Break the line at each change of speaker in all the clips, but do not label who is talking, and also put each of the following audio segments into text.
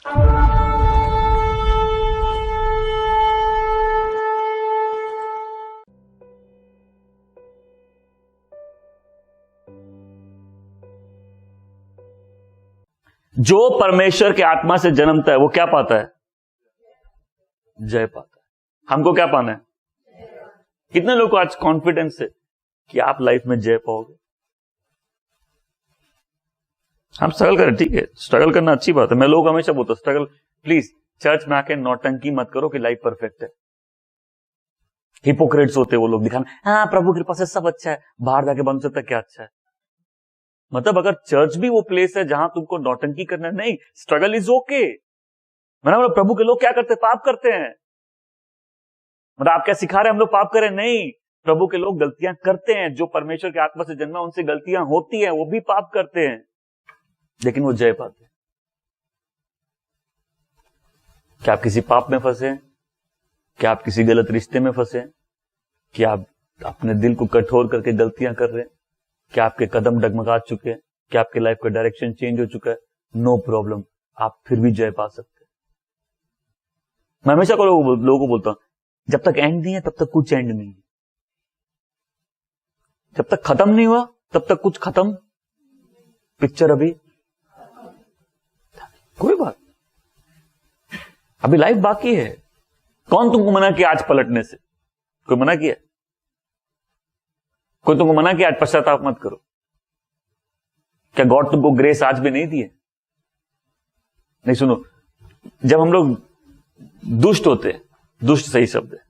जो परमेश्वर के आत्मा से जन्मता है वो क्या पाता है? जय पाता है। हमको क्या पाना है? कितने लोग को आज कॉन्फिडेंस है कि आप लाइफ में जय पाओगे? हम स्ट्रगल करें, ठीक है, स्ट्रगल करना अच्छी बात है। मैं लोग हमेशा बोलता हूं स्ट्रगल, प्लीज चर्च में आके नौटंकी मत करो कि लाइफ परफेक्ट है। हिपोक्रेट्स होते वो लोग, दिखाना हाँ प्रभु कृपा से सब अच्छा है, बाहर जाके बन सकता क्या अच्छा है। मतलब अगर चर्च भी वो प्लेस है जहां तुमको नौटंकी करना है, नहीं, स्ट्रगल इज ओके। मतलब प्रभु के लोग क्या करते हैं? पाप करते हैं। मतलब आप क्या सिखा रहे हैं हम लोग पाप करें? नहीं, प्रभु के लोग गलतियां करते हैं। जो परमेश्वर के आत्मा से जन्मा उनसे गलतियां होती हैं, वो भी पाप करते हैं, लेकिन वो जय पाते हैं। क्या आप किसी पाप में फंसे हैं? क्या आप किसी गलत रिश्ते में फंसे हैं? क्या आप अपने दिल को कठोर करके गलतियां कर रहे हैं? क्या आपके कदम डगमगा चुके हैं? क्या आपके लाइफ का डायरेक्शन चेंज हो चुका है? नो प्रॉब्लम, आप फिर भी जय पा सकते हैं। मैं हमेशा लोगों को बोलता हूं, जब तक एंड नहीं है तब तक कुछ एंड नहीं है। जब तक खत्म नहीं हुआ तब तक कुछ खत्म, पिक्चर अभी कोई बात, अभी लाइफ बाकी है। कौन तुमको मना किया आज पलटने से? कोई मना किया? कोई तुमको मना किया आज पश्चाताप मत करो? क्या गॉड तुमको ग्रेस आज भी नहीं दी है? नहीं, सुनो, जब हम लोग दुष्ट होते हैं, दुष्ट सही शब्द है,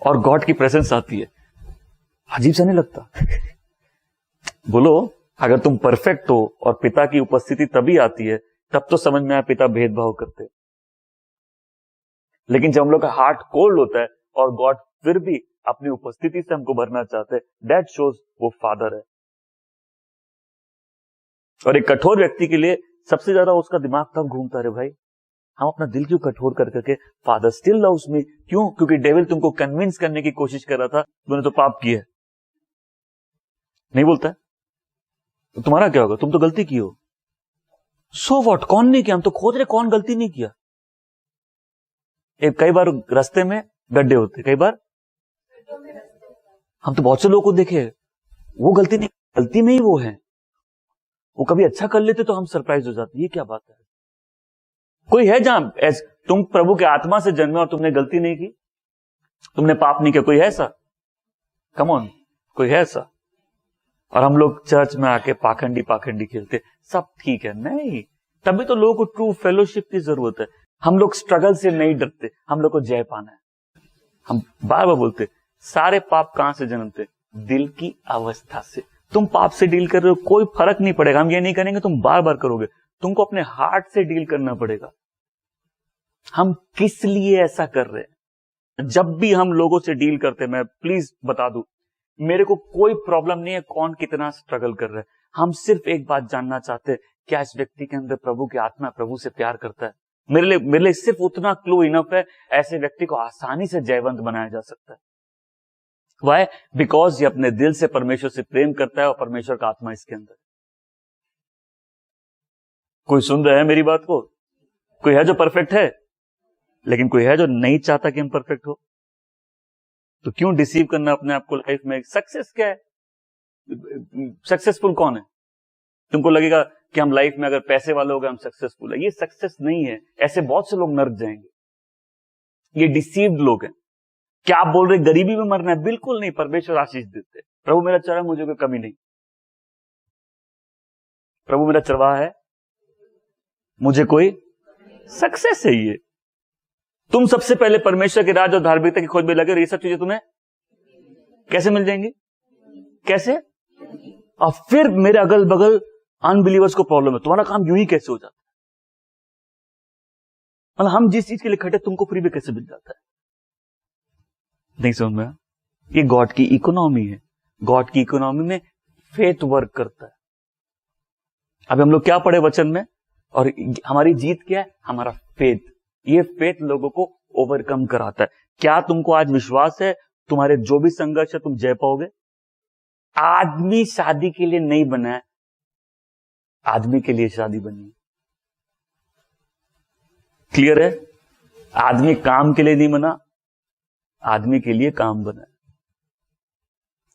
और गॉड की प्रेजेंस आती है, अजीब सा नहीं लगता? बोलो, अगर तुम परफेक्ट हो और पिता की उपस्थिति तभी आती है, तब तो समझ में आया पिता भेदभाव करते हैं। लेकिन जब हम लोग का हार्ट कोल्ड होता है और गॉड फिर भी अपनी उपस्थिति से हमको भरना चाहते हैं, दैट शोज वो फादर है। और एक कठोर व्यक्ति के लिए सबसे ज्यादा उसका दिमाग तब घूमता है, भाई हम अपना दिल क्यों कठोर कर करके, फादर स्टिल लव्स मी। क्यों? क्योंकि डेविल तुमको कन्विंस करने की कोशिश कर रहा था तुमने तो पाप किया है। नहीं बोलता है तो तुम्हारा क्या होगा? तुम तो गलती की हो, सो व्हाट, कौन नहीं किया? हम तो खोज रहे कौन गलती नहीं किया। कई बार रास्ते में गड्ढे होते, कई बार हम तो बहुत से लोगों को देखे वो गलती नहीं, गलती में ही वो है, वो कभी अच्छा कर लेते तो हम सरप्राइज हो जाते, ये क्या बात है। कोई है जहां तुम प्रभु के आत्मा से जन्मे और तुमने गलती नहीं की, तुमने पाप नहीं किया? कोई है ऐसा? कम ऑन, कोई है ऐसा? और हम लोग चर्च में आके पाखंडी पाखंडी खेलते, सब ठीक है। नहीं, तभी तो लोगों को ट्रू फेलोशिप की जरूरत है। हम लोग स्ट्रगल से नहीं डरते, हम लोग को जय पाना है। हम बार बार बोलते, सारे पाप कहां से जन्मते? दिल की अवस्था से। तुम पाप से डील कर रहे हो, कोई फर्क नहीं पड़ेगा, हम ये नहीं करेंगे तुम बार बार करोगे, तुमको अपने हार्ट से डील करना पड़ेगा। हम किस लिए ऐसा कर रहे हैं? जब भी हम लोगों से डील करते, मैं प्लीज बता दूं, मेरे को कोई प्रॉब्लम नहीं है कौन कितना स्ट्रगल कर रहा है। हम सिर्फ एक बात जानना चाहते हैं, क्या इस व्यक्ति के अंदर प्रभु की आत्मा, प्रभु से प्यार करता है? मेरे लिए सिर्फ उतना क्लू इनफ है, ऐसे व्यक्ति को आसानी से जयवंत बनाया जा सकता है। वाई? बिकॉज ये अपने दिल से परमेश्वर से प्रेम करता है और परमेश्वर का आत्मा इसके अंदर। कोई सुन रहा है मेरी बात को? कोई है जो परफेक्ट है, लेकिन कोई है जो नहीं चाहता कि हम परफेक्ट हो। तो क्यों डिसीव करना अपने आप को लाइफ में? सक्सेस क्या है? सक्सेसफुल कौन है? तुमको लगेगा कि हम लाइफ में अगर पैसे वाले हो गए हम सक्सेसफुल है, ये सक्सेस नहीं है। ऐसे बहुत से लोग नर्क जाएंगे, ये डिसीव्ड लोग हैं। क्या आप बोल रहे गरीबी में मरना है? बिल्कुल नहीं, परमेश्वर आशीष देते। प्रभु मेरा चरवाहा, मुझे कोई कमी नहीं। प्रभु मेरा चरवाहा है, मुझे कोई सक्सेस है। ये तुम सबसे पहले परमेश्वर के राज और धार्मिकता की खोज में लगे, ये सब चीजें तुम्हें कैसे मिल जाएंगी? कैसे? और फिर मेरे अगल बगल अनबिलीवर्स को प्रॉब्लम है, तुम्हारा काम यूं ही कैसे हो जाता है? मतलब हम जिस चीज के लिए खटे तुमको फ्री में कैसे मिल जाता है? नहीं समझ में? ये गॉड की इकोनॉमी है। गॉड की इकोनॉमी में फेथ वर्क करता है। अभी हम लोग क्या पढ़े वचन में, और हमारी जीत क्या है? हमारा फेथ। ये फेथ लोगों को ओवरकम कराता है। क्या तुमको आज विश्वास है तुम्हारे जो भी संघर्ष है तुम जय पाओगे? आदमी शादी के लिए नहीं बना है, आदमी के लिए शादी बनी है। क्लियर है? आदमी काम के लिए नहीं बना, आदमी के लिए काम बना।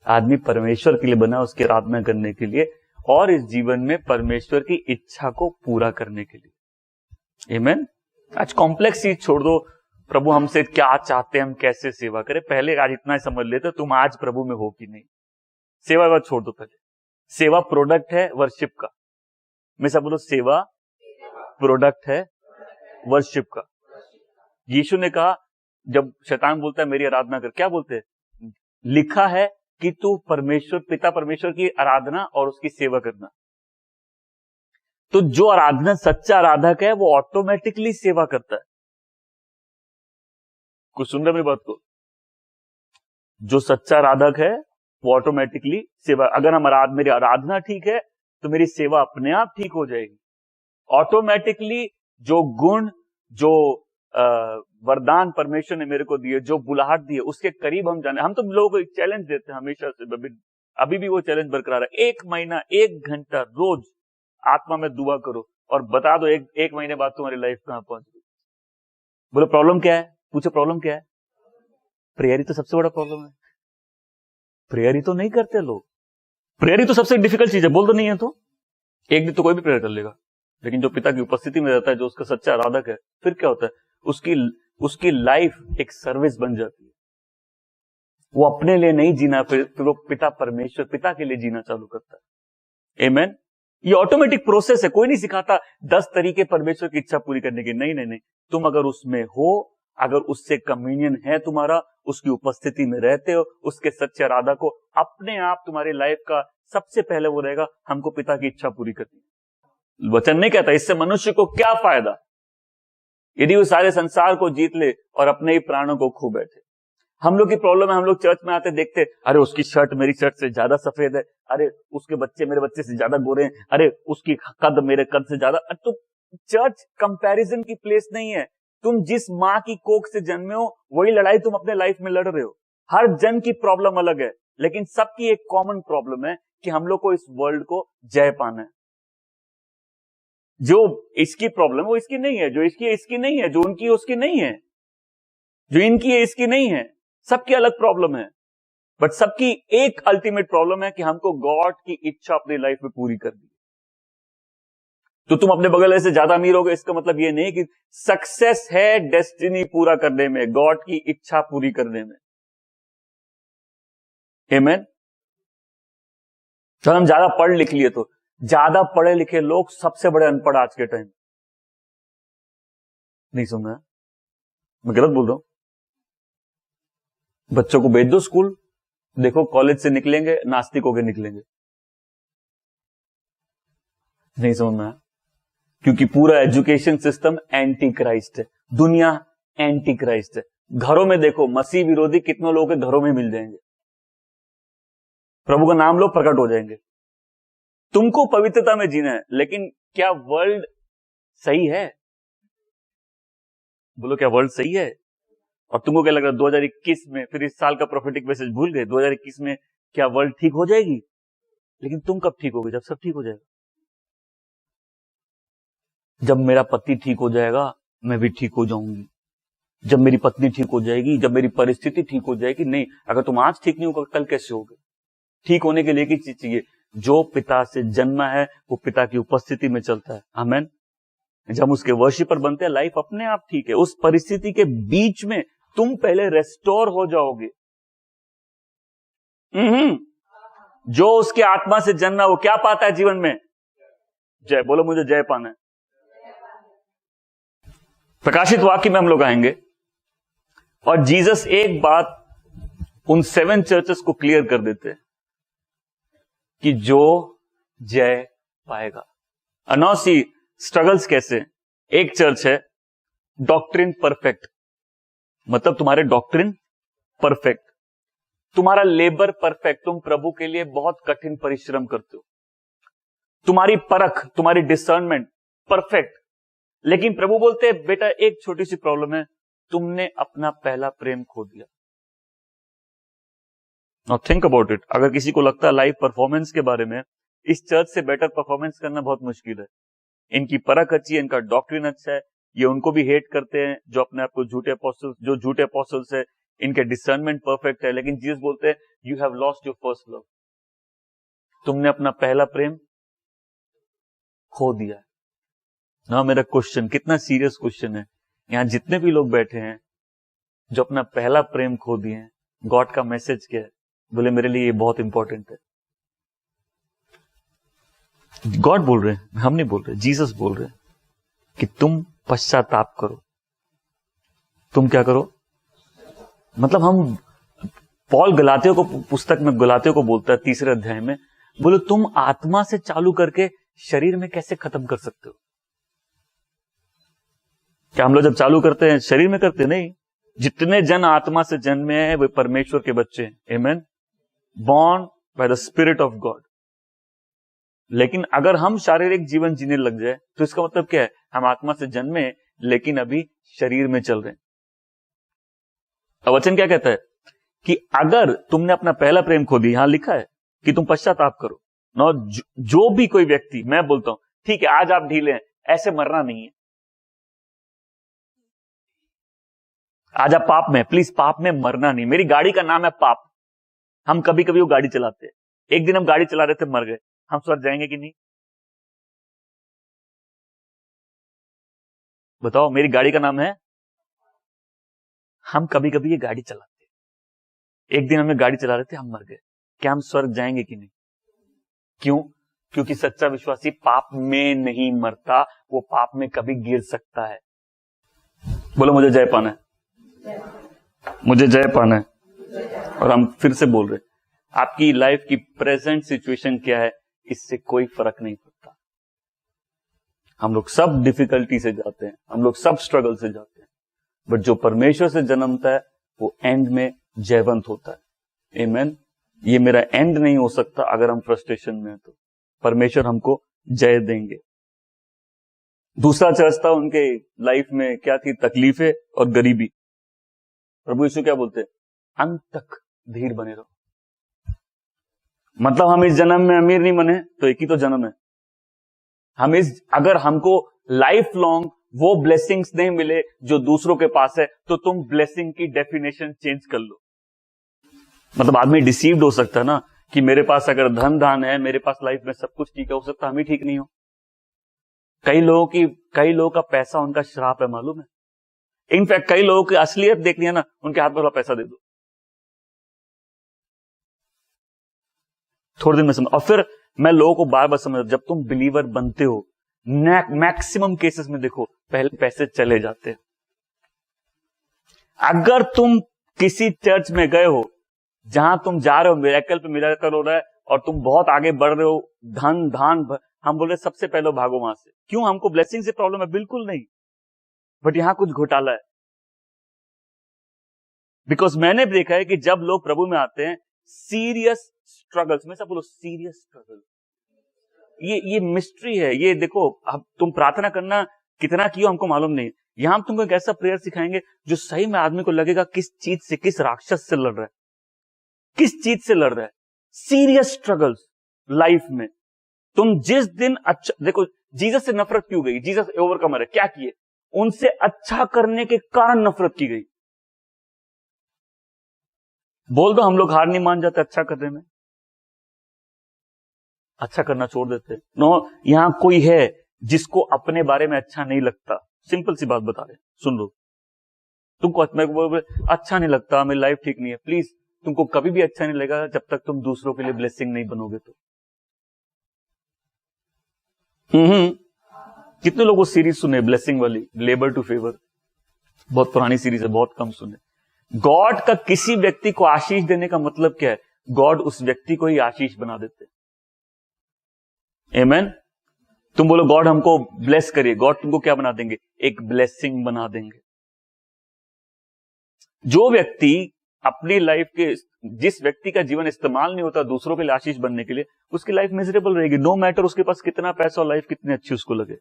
आदमी परमेश्वर के लिए बना, उसकी आराधना करने के लिए और इस जीवन में परमेश्वर की इच्छा को पूरा करने के लिए। आमीन। आज कॉम्प्लेक्स चीज छोड़ दो, प्रभु हमसे क्या चाहते हैं, हम कैसे सेवा करें। पहले आज इतना ही समझ लेते तुम आज प्रभु में हो कि नहीं। सेवा बात छोड़ दो। पहले सेवा प्रोडक्ट है वर्शिप का। मैं सब बोलो, सेवा प्रोडक्ट है वर्शिप का। यीशु ने कहा, जब शैतान बोलता है मेरी आराधना कर, क्या बोलते हैं? लिखा है कि तू परमेश्वर, पिता परमेश्वर की आराधना और उसकी सेवा करना। तो जो आराधना सच्चा आराधक है वो ऑटोमेटिकली सेवा करता है। कुछ सुन रहे मेरी बात को? जो सच्चा आराधक है वो ऑटोमेटिकली सेवा। अगर हम मेरी आराधना ठीक है तो मेरी सेवा अपने आप ठीक हो जाएगी। ऑटोमेटिकली जो गुण, जो वरदान परमेश्वर ने मेरे को दिए, जो बुलाहट दी है, उसके करीब हम जाने। हम तो लोगों को एक चैलेंज देते हैं हमेशा से, अभी भी वो चैलेंज बरकरार है। 1 महीना 1 घंटा रोज आत्मा में दुआ करो और बता दो एक महीने बाद तुम्हारी लाइफ कहां पहुंच गई। बोलो प्रॉब्लम क्या है? पूछो प्रॉब्लम क्या है? प्रेयर ही तो सबसे बड़ा प्रॉब्लम है। प्रेयर ही तो नहीं करते लोग। प्रेयर ही तो सबसे डिफिकल्ट चीज है। बोल दो नहीं है तो एक दिन तो कोई भी प्रेयर कर लेगा, लेकिन जो पिता की उपस्थिति में रहता है, जो उसका सच्चा आराधक है, फिर क्या होता है? उसकी लाइफ एक सर्विस बन जाती है। वो अपने लिए नहीं जीना, फिर वो पिता परमेश्वर, पिता के लिए जीना चालू करता है। आमीन। ये ऑटोमेटिक प्रोसेस है। कोई नहीं सिखाता 10 तरीके परमेश्वर की इच्छा पूरी करने के। नहीं नहीं नहीं, तुम अगर उसमें हो, अगर उससे कम्युनियन है तुम्हारा, उसकी उपस्थिति में रहते हो, उसके सच्चे आराधक को, अपने आप तुम्हारी लाइफ का सबसे पहले वो रहेगा, हमको पिता की इच्छा पूरी करनी है। वचन नहीं कहता इससे मनुष्य को क्या फायदा यदि वो सारे संसार को जीत ले और अपने ही प्राणों को खो बैठे। हम लोग की प्रॉब्लम है, हम लोग चर्च में आते देखते, अरे उसकी शर्ट मेरी शर्ट से ज्यादा सफेद है, अरे उसके बच्चे मेरे बच्चे से ज्यादा गोरे हैं, अरे उसकी कद मेरे कद से ज्यादा। तो चर्च कंपैरिजन की प्लेस नहीं है। तुम जिस माँ की कोख से जन्मे हो वही लड़ाई तुम अपने लाइफ में लड़ रहे हो। हर जन की प्रॉब्लम अलग है, लेकिन सबकी एक कॉमन प्रॉब्लम है कि हम लोग को इस वर्ल्ड को जय पाना है। जो इसकी प्रॉब्लम वो इसकी नहीं है, जो इसकी है इसकी नहीं है, जो उनकी है उसकी नहीं है, जो इनकी है इसकी नहीं है। सबकी अलग प्रॉब्लम है, बट सबकी एक अल्टीमेट प्रॉब्लम है कि हमको गॉड की इच्छा अपनी लाइफ में पूरी करनी है। तो तुम अपने बगल से ज्यादा अमीर हो गए, इसका मतलब ये नहीं कि सक्सेस है डेस्टिनी पूरा करने में, गॉड की इच्छा पूरी करने में। आमीन। जब हम ज्यादा पढ़ लिख लिए, तो ज्यादा पढ़े लिखे लोग सबसे बड़े अनपढ़ आज के टाइम। नहीं सुन रहा? मैं गलत बोल रहा हूं? बच्चों को भेज दो स्कूल, देखो कॉलेज से निकलेंगे नास्तिक होके निकलेंगे। नहीं समझ में? क्योंकि पूरा एजुकेशन सिस्टम एंटी क्राइस्ट है। दुनिया एंटी क्राइस्ट है। घरों में देखो, मसीह विरोधी कितने लोगों के घरों में मिल जाएंगे। प्रभु का नाम लो, प्रकट हो जाएंगे। तुमको पवित्रता में जीना है, लेकिन क्या वर्ल्ड सही है? बोलो, क्या वर्ल्ड सही है? और तुमको क्या लग रहा है 2021 में, फिर इस साल का प्रोफेटिक मैसेज भूल गए, 2021 में क्या वर्ल्ड ठीक हो जाएगी? लेकिन तुम कब ठीक होगे? जब सब ठीक हो जाएगा। जब मेरा पति ठीक हो जाएगा मैं भी ठीक हो जाऊंगी, जब मेरी पत्नी ठीक हो जाएगी, जब मेरी परिस्थिति ठीक हो जाएगी। नहीं, अगर तुम आज ठीक नहीं होगा कल कैसे होगे? ठीक होने के लिए एक चीज चाहिए, जो पिता से जन्मा है वो पिता की उपस्थिति में चलता है। आमीन। जब उसके वर्शिपर बनते हैं, लाइफ अपने आप ठीक है। उस परिस्थिति के बीच में तुम पहले रेस्टोर हो जाओगे। जो उसके आत्मा से जन्मा वो क्या पाता है जीवन में? जय। बोलो, मुझे जय पाना है। प्रकाशित वाक्य में हम लोग आएंगे और जीसस एक बात उन 7 चर्चेस को क्लियर कर देते हैं कि जो जय पाएगा। अनौसी स्ट्रगल्स कैसे? एक चर्च है डॉक्ट्रिन परफेक्ट, मतलब तुम्हारे डॉक्ट्रिन परफेक्ट, तुम्हारा लेबर परफेक्ट, तुम प्रभु के लिए बहुत कठिन परिश्रम करते हो, तुम्हारी परख, तुम्हारी डिसर्नमेंट परफेक्ट। लेकिन प्रभु बोलते हैं बेटा एक छोटी सी प्रॉब्लम है, तुमने अपना पहला प्रेम खो दिया। Now think about it. अगर किसी को लगता है लाइफ परफॉर्मेंस के बारे में इस चर्च से बेटर परफॉर्मेंस करना बहुत मुश्किल है, इनकी परख अच्छी है, इनका डॉक्ट्रिन अच्छा है, ये उनको भी हेट करते हैं जो अपने आप को झूठे अपोस्टल्स है, इनके डिसर्नमेंट परफेक्ट है, लेकिन जीसस बोलते हैं you have lost your first love. तुमने अपना पहला प्रेम खो दिया है ना। मेरा क्वेश्चन, कितना सीरियस क्वेश्चन है, यहां जितने भी लोग बैठे हैं जो अपना पहला प्रेम खो दिए हैं, गॉड का मैसेज क्या है? बोले मेरे लिए ये बहुत इंपॉर्टेंट है। गॉड बोल रहे हैं, हम नहीं बोल रहे, जीसस बोल रहे हैं कि तुम पश्चाताप करो। तुम क्या करो? मतलब हम पॉल गलातियों को, पुस्तक में गलातियों को बोलता है 3 अध्याय में, बोलो तुम आत्मा से चालू करके शरीर में कैसे खत्म कर सकते हो? क्या हम लोग जब चालू करते हैं शरीर में करते नहीं? जितने जन आत्मा से जन्मे हैं वे परमेश्वर के बच्चे हैं। आमेन। Born by the spirit of God. लेकिन अगर हम शारीरिक जीवन जीने लग जाए तो इसका मतलब क्या है? हम आत्मा से जन्मे लेकिन अभी शरीर में चल रहे हैं। अब वचन क्या कहता है कि अगर तुमने अपना पहला प्रेम खो दिया, यहां लिखा है कि तुम पश्चाताप करो ना। जो भी कोई व्यक्ति, मैं बोलता हूं ठीक है आज आप ढीले हैं, ऐसे मरना नहीं है। आज आप पाप में, प्लीज पाप में मरना नहीं। मेरी गाड़ी का नाम है पाप। हम कभी कभी वो गाड़ी चलाते हैं, एक दिन हम गाड़ी चला रहे थे, मर गए, हम स्वर्ग जाएंगे कि नहीं? बताओ, मेरी गाड़ी का नाम है, हम कभी कभी ये गाड़ी चलाते हैं, एक दिन हमें गाड़ी चला रहे थे, हम मर गए, क्या हम स्वर्ग जाएंगे कि नहीं? क्यों? क्योंकि सच्चा विश्वासी पाप में नहीं मरता, वो पाप में कभी गिर सकता है। बोलो मुझे जय पाना है, मुझे जय पाना है। और हम फिर से बोल रहे, आपकी लाइफ की प्रेजेंट सिचुएशन क्या है इससे कोई फर्क नहीं पड़ता। हम लोग सब डिफिकल्टी से जाते हैं, हम लोग सब स्ट्रगल से जाते हैं, बट जो परमेश्वर से जन्मता है वो एंड में जयवंत होता है। आमेन। ये मेरा एंड नहीं हो सकता अगर हम फ्रस्ट्रेशन में हैं, तो परमेश्वर हमको जय देंगे। दूसरा चर्च था उनके लाइफ में, क्या थी? तकलीफें और गरीबी। प्रभु यीशु क्या बोलते हैं? अंत तक धीर बने रहो। मतलब हम इस जन्म में अमीर नहीं बने तो एक ही तो जन्म है। अगर हमको लाइफ लॉन्ग वो ब्लेसिंग्स नहीं मिले जो दूसरों के पास है, तो तुम ब्लेसिंग की डेफिनेशन चेंज कर लो। मतलब आदमी डिसीव्ड हो सकता है ना कि मेरे पास अगर धन धान है, मेरे पास लाइफ में सब कुछ ठीक है, हो सकता हम ही ठीक नहीं हो। कई लोगों का पैसा उनका श्राप है, मालूम है? इनफैक्ट कई लोगों की असलियत देखनी है ना, उनके हाथ में थोड़ा पैसा दे दो, थोड़े दिन में समझ। और फिर मैं लोगों को बार बार समझ, जब तुम बिलीवर बनते हो, मैक्सिमम केसेस में देखो पहले पैसे चले जाते हैं। अगर तुम किसी चर्च में गए हो जहां तुम जा रहे हो, मिरेकल पे मिरेकल हो रहा है और तुम बहुत आगे बढ़ रहे हो, धन धान, हम बोले सबसे पहले भागो वहां से। क्यों? हमको ब्लेसिंग से प्रॉब्लम है? बिल्कुल नहीं, बट यहां कुछ घोटाला है। बिकॉज मैंने देखा है कि जब लोग प्रभु में आते हैं, सीरियस स्ट्रगल्स में, सब बोलो सीरियस स्ट्रगल, ये मिस्ट्री है। ये देखो, अब तुम प्रार्थना करना कितना कियो हमको मालूम नहीं। यहां हम तुमको एक ऐसा प्रेयर सिखाएंगे जो सही में आदमी को लगेगा किस चीज से, किस राक्षस से लड़ रहा है, किस चीज से लड़ रहा है। सीरियस स्ट्रगल्स लाइफ में। तुम जिस दिन अच्छा, देखो जीसस से नफरत क्यों गई? जीसस ओवरकमर है, क्या किए? उनसे अच्छा करने के कारण नफरत की गई। बोल दो हम लोग हार नहीं मान जाते अच्छा करने में, अच्छा करना छोड़ देते। नो, यहां कोई है जिसको अपने बारे में अच्छा नहीं लगता। सिंपल सी बात बता रहे, सुन लो। तुमको अच्छा नहीं लगता, मेरी लाइफ ठीक नहीं है, प्लीज तुमको कभी भी अच्छा नहीं लगेगा जब तक तुम दूसरों के लिए ब्लेसिंग नहीं बनोगे तो। कितने लोगों सीरीज सुने ब्लेसिंग वाली, लेबर टू फेवर? बहुत पुरानी सीरीज है, बहुत कम सुने। गॉड का किसी व्यक्ति को आशीष देने का मतलब क्या है? गॉड उस व्यक्ति को ही आशीष बना देते। आमेन। तुम बोलो गॉड हमको ब्लेस करिए, गॉड तुमको क्या बना देंगे? एक ब्लेसिंग बना देंगे। जो व्यक्ति अपनी लाइफ के, जिस व्यक्ति का जीवन इस्तेमाल नहीं होता दूसरों के लिए आशीष बनने के लिए, उसकी लाइफ मिजरेबल रहेगी, नो मैटर उसके पास कितना पैसा और लाइफ कितनी अच्छी उसको लगे।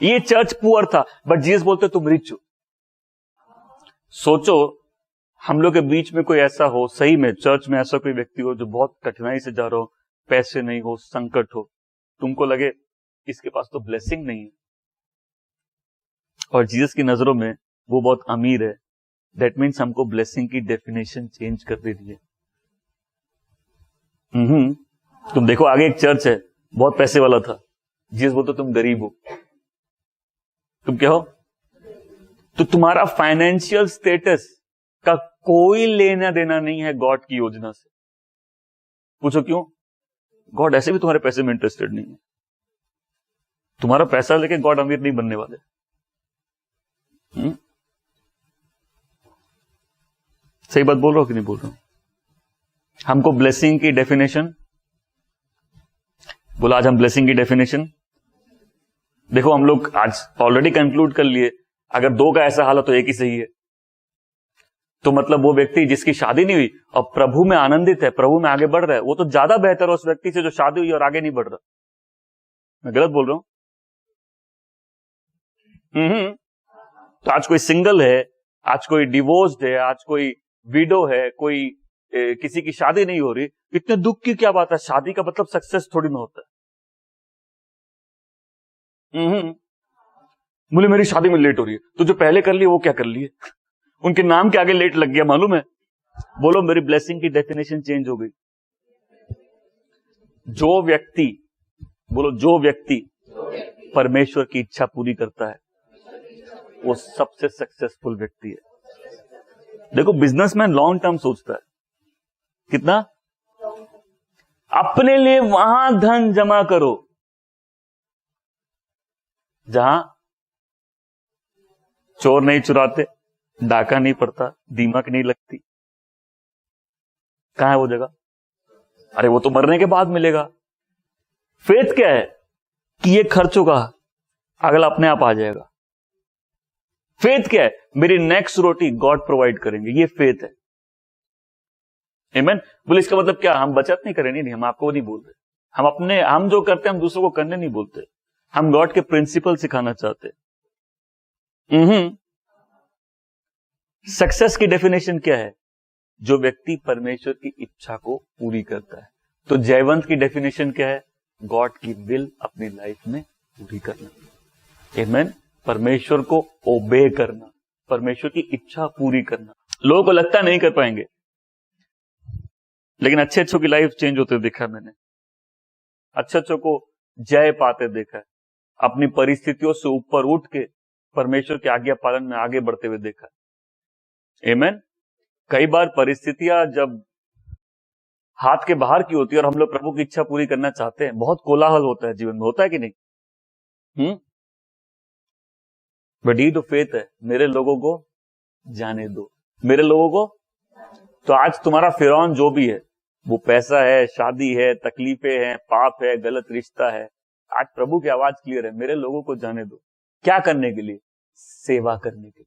ये चर्च पुअर था, बट जीसस बोलते तुम रिच हो। सोचो हम लोग के बीच में कोई ऐसा हो, सही में चर्च में ऐसा कोई व्यक्ति हो जो बहुत कठिनाई से जा रहा हो, पैसे नहीं हो, संकट हो, तुमको लगे इसके पास तो ब्लेसिंग नहीं है, और जीसस की नजरों में वो बहुत अमीर है, दैट मीन्स हमको ब्लेसिंग की डेफिनेशन चेंज कर देनी है। तुम देखो आगे एक चर्च है, बहुत पैसे वाला था, जीसस बोलते तुम गरीब हो। तुम क्या हो? तो तुम्हारा फाइनेंशियल स्टेटस का कोई लेना देना नहीं है गॉड की योजना से। पूछो क्यों? गॉड ऐसे भी तुम्हारे पैसे में इंटरेस्टेड नहीं है। तुम्हारा पैसा लेके गॉड अमीर नहीं बनने वाले। सही बात बोल रहा हूं कि नहीं बोल रहा हूं? हमको ब्लेसिंग की डेफिनेशन बोला। आज हम ब्लेसिंग की डेफिनेशन देखो, हम लोग आज ऑलरेडी कंक्लूड कर लिए, अगर दो का ऐसा हाल हो तो एक ही सही है। तो मतलब वो व्यक्ति जिसकी शादी नहीं हुई और प्रभु में आनंदित है, प्रभु में आगे बढ़ रहा है, वो तो ज्यादा बेहतर है उस व्यक्ति से जो शादी हुई और आगे नहीं बढ़ रहा। मैं गलत बोल रहा हूं? तो आज कोई सिंगल है, आज कोई डिवोर्स्ड है, आज कोई विडो है, कोई किसी की शादी नहीं हो रही, इतने दुख की क्या बात है? शादी का मतलब सक्सेस थोड़ी ना होता है। बोले मेरी शादी में लेट हो रही है, तो जो पहले कर लिए वो क्या कर लिए? उनके नाम के आगे लेट लग गया, मालूम है? बोलो मेरी ब्लेसिंग की डेफिनेशन चेंज हो गई। जो व्यक्ति, बोलो जो व्यक्ति परमेश्वर की इच्छा पूरी करता है वो सबसे सक्सेसफुल व्यक्ति है। देखो बिजनेसमैन लॉन्ग टर्म सोचता है। कितना? अपने लिए वहां धन जमा करो जहां चोर नहीं चुराते, डाका नहीं पड़ता, दीमक नहीं लगती। कहां है वो जगह? अरे वो तो मरने के बाद मिलेगा। फेथ क्या है? कि ये खर्च होगा, अगला अपने आप आ जाएगा। फेथ क्या है? मेरी नेक्स्ट रोटी गॉड प्रोवाइड करेंगे, ये फेथ है। आमीन। बोले इसका मतलब क्या? हम बचत नहीं करें? नहीं, हम आपको नहीं बोल रहे। हम जो करते हैं हम दूसरों को करने नहीं बोलते। हम गॉड के प्रिंसिपल सिखाना चाहते हैं। सक्सेस की डेफिनेशन क्या है? जो व्यक्ति परमेश्वर की इच्छा को पूरी करता है। तो जयवंत की डेफिनेशन क्या है? गॉड की विल अपनी लाइफ में पूरी करना। आमीन। परमेश्वर को ओबे करना, परमेश्वर की इच्छा पूरी करना। लोगों को लगता नहीं कर पाएंगे, लेकिन अच्छे अच्छों की लाइफ चेंज होते देखा मैंने। अच्छे अच्छों को जय पाते देखा है, अपनी परिस्थितियों से ऊपर उठ के परमेश्वर के आज्ञा पालन में आगे बढ़ते हुए देखा है। आमीन। कई बार परिस्थितियां जब हाथ के बाहर की होती है और हम लोग प्रभु की इच्छा पूरी करना चाहते हैं, बहुत कोलाहल होता है जीवन में, होता है कि नहीं? बट ये तो फेथ है, मेरे लोगों को जाने दो, मेरे लोगों को। तो आज तुम्हारा फिरौन जो भी है, वो पैसा है, शादी है, तकलीफें हैं, पाप है, गलत रिश्ता है, आज प्रभु की आवाज क्लियर है, मेरे लोगों को जाने दो। क्या करने के लिए? सेवा करने के लिए।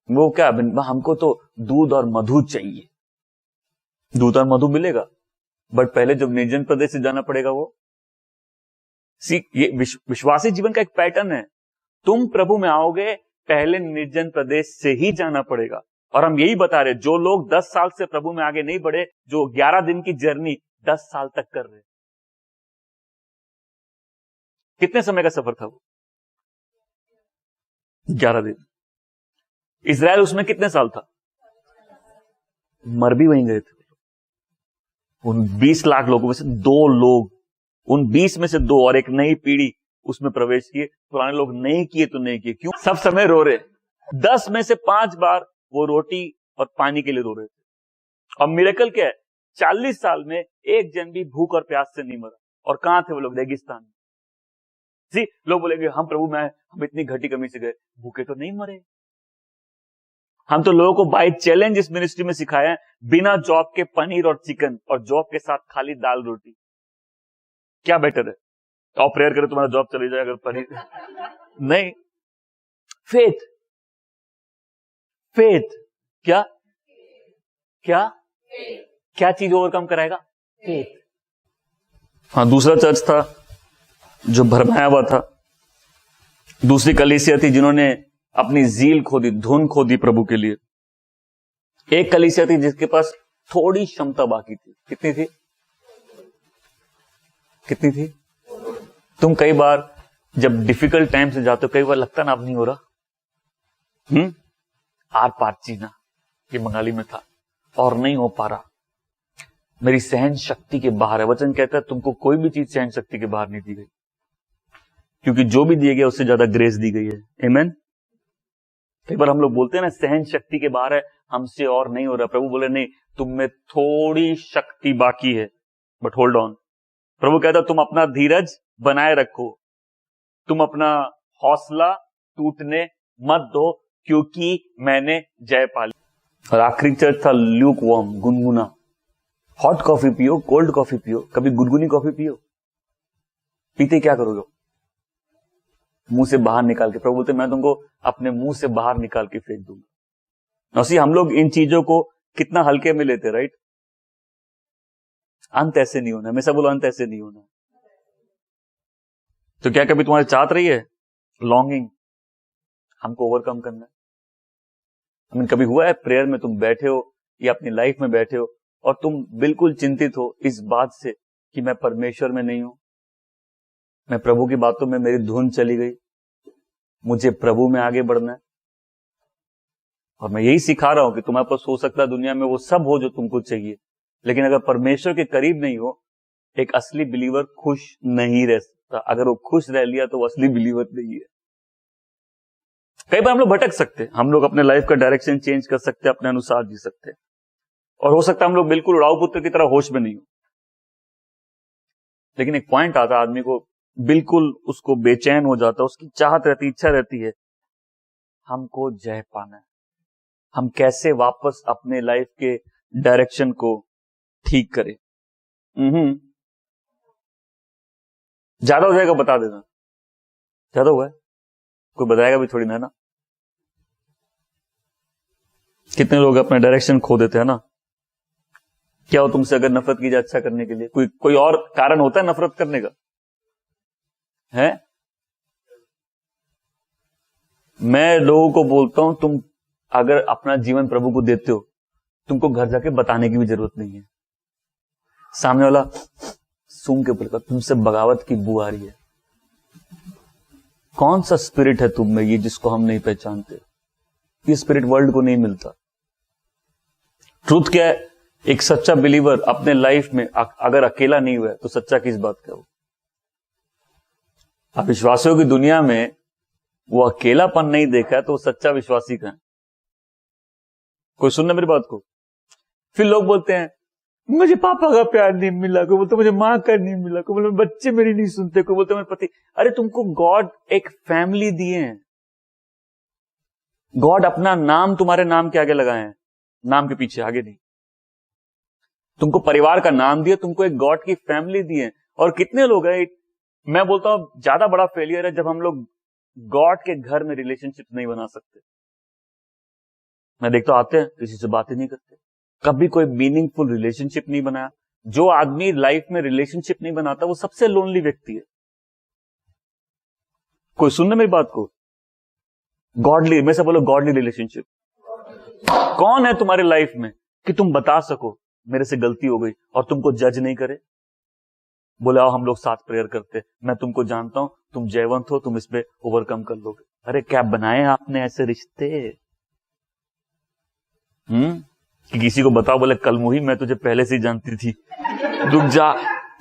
वो क्या, हमको तो दूध और मधु चाहिए। दूध और मधु मिलेगा, बट पहले जब निर्जन प्रदेश से जाना पड़ेगा वो। ये विश्वासी जीवन का एक पैटर्न है। तुम प्रभु में आओगे, पहले निर्जन प्रदेश से ही जाना पड़ेगा। और हम यही बता रहे, जो लोग 10 साल से प्रभु में आगे नहीं बढ़े, जो 11 दिन की जर्नी 10 साल तक कर रहे। कितने समय का सफर था वो? 11 दिन। इजराइल उसमें कितने साल था? मर भी वहीं गए थे। उन 20 लाख लोगों में से 2 लोग, उन 20 में से 2 और एक नई पीढ़ी उसमें प्रवेश किए। पुराने लोग नहीं किए तो नहीं किए। क्यों? सब समय रो रहे। 10 में से 5 बार वो रोटी और पानी के लिए रो रहे थे। और मिरेकल क्या है? 40 साल में एक जन भी भूख और प्यास से नहीं मरा। और कहां थे वो लोग? रेगिस्तान में। जी, लोग बोलेंगे हम प्रभु में आए, हम इतनी घटी कमी से गए, भूखे तो नहीं मरे। हम तो लोगों को बाय चैलेंज इस मिनिस्ट्री में सिखाया है, बिना जॉब के पनीर और चिकन, और जॉब के साथ खाली दाल रोटी। क्या बेटर है? तो प्रेयर करें तुम्हारा जॉब चली जाए अगर पनीर नहीं। फेथ, फेथ क्या क्या क्या चीज ओवरकम कराएगा? फेथ। हाँ, दूसरा चर्च था जो भरमाया हुआ था। दूसरी कलीसिया थी जिन्होंने अपनी जील खो दी, धुन खो दी प्रभु के लिए। एक कलीसिया थी जिसके पास थोड़ी क्षमता बाकी थी। कितनी थी? कितनी थी? तुम कई बार जब डिफिकल्ट टाइम से जाते हो कई बार लगता ना अब नहीं हो रहा, आर पार जीना, ये बंगाली में था, और नहीं हो पा रहा, मेरी सहन शक्ति के बाहर है। वचन कहता है तुमको कोई भी चीज सहन शक्ति के बाहर नहीं दी गई, क्योंकि जो भी दिया गया उससे ज्यादा ग्रेस दी गई है। आमीन। कई बार हम लोग बोलते हैं ना सहन शक्ति के बाहर है, हमसे और नहीं हो रहा। प्रभु बोले नहीं, तुम में थोड़ी शक्ति बाकी है, बट होल्ड ऑन। प्रभु कहता तुम अपना धीरज बनाए रखो, तुम अपना हौसला टूटने मत दो, क्योंकि मैंने जय पा ली। और आखिरी चर्च था ल्यूक वार्म, गुनगुना। हॉट कॉफी पियो, कोल्ड कॉफी पियो, कभी गुनगुनी कॉफी पियो। पीते क्या करोगे? मुंह से बाहर निकाल के। प्रभु बोलते मैं तुमको अपने मुंह से बाहर निकाल के फेंक दूंगा। उसी हम लोग इन चीजों को कितना हल्के में लेते, राइट? अंत ऐसे नहीं होना, हमेशा बोलो अंत ऐसे नहीं होना। तो क्या कभी तुम्हारी चाहत रही है, लॉन्गिंग, हमको ओवरकम करना है? कभी हुआ है प्रेयर में तुम बैठे हो या अपनी लाइफ में बैठे हो और तुम बिल्कुल चिंतित हो इस बात से कि मैं परमेश्वर में नहीं हूं, मैं प्रभु की बातों में मेरी धुन चली गई, मुझे प्रभु में आगे बढ़ना है। और मैं यही सिखा रहा हूं कि तुम्हारे पास हो सकता है दुनिया में वो सब हो जो तुमको चाहिए, लेकिन अगर परमेश्वर के करीब नहीं हो, एक असली बिलीवर खुश नहीं रह सकता। अगर वो खुश रह लिया तो वो असली बिलीवर नहीं है। कई बार हम लोग भटक सकते हैं, हम लोग अपने लाइफ का डायरेक्शन चेंज कर सकते हैं, अपने अनुसार जी सकते हैं, और हो सकता है हम लोग बिल्कुल उड़ाऊ पुत्र की तरह होश में नहीं हो। लेकिन एक पॉइंट आता है, आदमी को बिल्कुल उसको बेचैन हो जाता है, उसकी चाहत रहती, इच्छा रहती है हमको जय पाना है। हम कैसे वापस अपने लाइफ के डायरेक्शन को ठीक करें। ज्यादा हो जाएगा बता देना, ज्यादा हुआ है कोई बताएगा भी थोड़ी ना, है ना? कितने लोग अपना डायरेक्शन खो देते हैं ना। क्या हो तुमसे अगर नफरत की जाए अच्छा करने के लिए? कोई और कारण होता है नफरत करने का? है? मैं लोगों को बोलता हूं तुम अगर अपना जीवन प्रभु को देते हो, तुमको घर जाके बताने की भी जरूरत नहीं है। सामने वाला सूंघ के बोलेगा तुमसे बगावत की बू आ रही है। कौन सा स्पिरिट है तुम में ये जिसको हम नहीं पहचानते? ये स्पिरिट वर्ल्ड को नहीं मिलता। ट्रूथ क्या है? एक सच्चा बिलीवर अपने लाइफ में अगर अकेला नहीं हुआ है तो सच्चा किस बात का हो? अब विश्वासियों की दुनिया में वो अकेलापन नहीं देखा है तो वो सच्चा विश्वासी का है। कोई सुनना मेरी बात को? फिर लोग बोलते हैं मुझे पापा का प्यार नहीं मिला, कोई बोलते मुझे मां का नहीं मिला, कोई बोलते बच्चे मेरी नहीं सुनते, कोई बोलते मेरे पति। अरे तुमको गॉड एक फैमिली दिए हैं। गॉड अपना नाम तुम्हारे नाम के आगे लगाए हैं, नाम के पीछे, आगे नहीं। तुमको परिवार का नाम दिया, तुमको एक गॉड की फैमिली दी है। और कितने लोग हैं, मैं बोलता हूं ज्यादा बड़ा फेलियर है जब हम लोग गॉड के घर में रिलेशनशिप नहीं बना सकते। मैं देखता हूं आते हैं किसी से बातें नहीं करते, कभी कोई मीनिंगफुल रिलेशनशिप नहीं बनाया। जो आदमी लाइफ में रिलेशनशिप नहीं बनाता वो सबसे लोनली व्यक्ति है। कोई सुनने मेरी बात को? गॉडली, मैं से बोलो गॉडली रिलेशनशिप। कौन है तुम्हारे लाइफ में कि तुम बता सको मेरे से गलती हो गई और तुमको जज नहीं करे? बोले आओ हम लोग साथ प्रेयर करते, मैं तुमको जानता हूं, तुम जयवंत हो, तुम इस पे ओवरकम कर लोगे। अरे क्या बनाए आपने ऐसे रिश्ते? कि किसी को बताओ, बोले कल मुही मैं तुझे पहले से ही जानती थी, रुक जा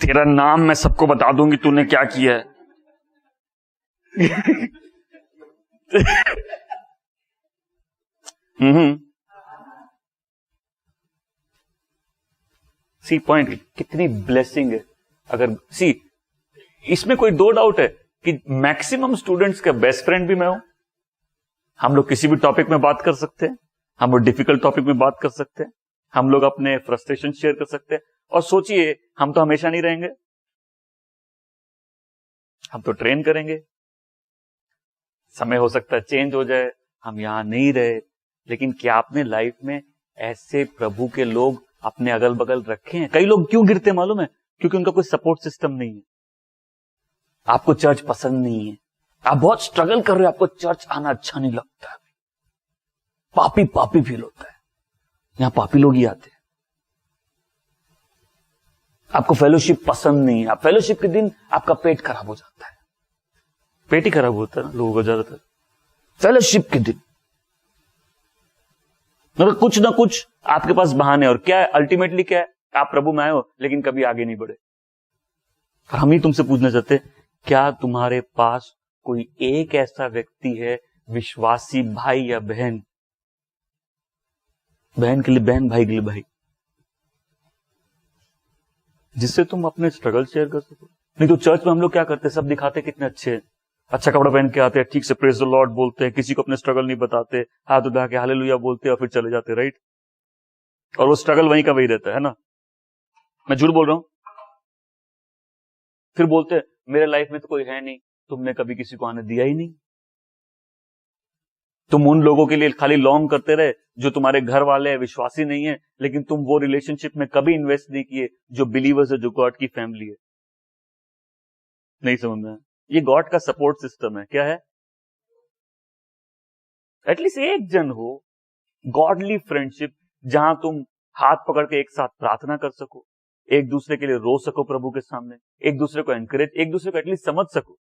तेरा नाम मैं सबको बता दूंगी तूने क्या किया है। सी पॉइंट, कितनी ब्लेसिंग है। अगर सी इसमें कोई दो डाउट है कि मैक्सिमम स्टूडेंट्स का बेस्ट फ्रेंड भी मैं हूं। हम लोग किसी भी टॉपिक में बात कर सकते हैं, हम लोग डिफिकल्ट टॉपिक में बात कर सकते हैं, हम लोग अपने फ्रस्ट्रेशन शेयर कर सकते हैं। और सोचिए हम तो हमेशा नहीं रहेंगे, हम तो ट्रेन करेंगे, समय हो सकता है चेंज हो जाए, हम यहां नहीं रहे। लेकिन क्या आपने लाइफ में ऐसे प्रभु के लोग अपने अगल बगल रखे हैं? कई लोग क्यों गिरते मालूम है? क्योंकि उनका कोई सपोर्ट सिस्टम नहीं है। आपको चर्च पसंद नहीं है, आप बहुत स्ट्रगल कर रहे हो, आपको चर्च आना अच्छा नहीं लगता है, पापी पापी फील होता है, यहां पापी लोग ही आते हैं। आपको फेलोशिप पसंद नहीं है, आप फेलोशिप के दिन आपका पेट खराब हो जाता है। पेट ही खराब होता है ना लोगों का ज्यादातर फेलोशिप के दिन। मगर कुछ ना कुछ आपके पास बहाने, और क्या है अल्टीमेटली क्या है, आप प्रभु में आए हो लेकिन कभी आगे नहीं बढ़े। और हम ही तुमसे पूछना चाहते, क्या तुम्हारे पास कोई एक ऐसा व्यक्ति है, विश्वासी भाई या बहन, बहन के लिए बहन, भाई के लिए भाई, जिससे तुम अपने स्ट्रगल शेयर कर सको? नहीं तो चर्च में हम लोग क्या करते हैं, सब दिखाते कितने अच्छे हैं, अच्छा कपड़ा पहन के आते हैं, ठीक से प्रेज द लॉर्ड बोलते हैं, किसी को अपने स्ट्रगल नहीं बताते, हाथ उठा के हालेलुया बोलते हैं और फिर चले जाते, राइट? और वो स्ट्रगल वहीं का वही रहता है ना। मैं झूठ बोल रहा हूं? फिर बोलते हैं मेरे लाइफ में तो कोई है नहीं, तुमने कभी किसी को आने दिया ही नहीं। तुम उन लोगों के लिए खाली लॉन्ग करते रहे जो तुम्हारे घर वाले हैं, विश्वासी नहीं है, लेकिन तुम वो रिलेशनशिप में कभी इन्वेस्ट नहीं किए जो बिलीवर्स है, जो गॉड की फैमिली है। नहीं समझ में? ये गॉड का सपोर्ट सिस्टम है। क्या है? एटलीस्ट एक जन हो, गॉडली फ्रेंडशिप, जहां तुम हाथ पकड़ के एक साथ प्रार्थना कर सको, एक दूसरे के लिए रो सको प्रभु के सामने, एक दूसरे को एनकरेज, एक दूसरे को एटलीस्ट समझ सको।